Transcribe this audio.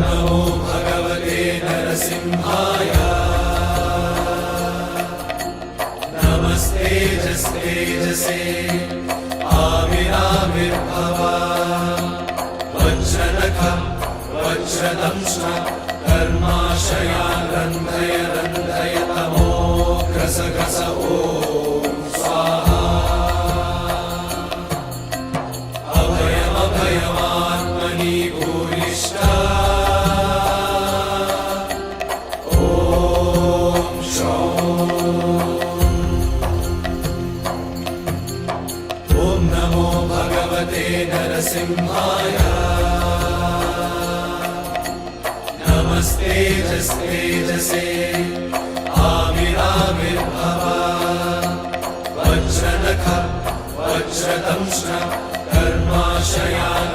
नमो भगवते नरसिंहाय नमस्तेजस्तेजसे आविराविर्भव वज्रनख वज्रदंष्ट्र कर्माशयान् रन्धय रन्धय तमो gross gross ॐ स्वाहा अभयमभयमात्मनि भूयिष्ठ ॐ नमो भगवते नरसिंहाय नमस्तेजस्तेजसे आविराविर्भव वज्रनख वज्रदंष्ट्र कर्माशयान्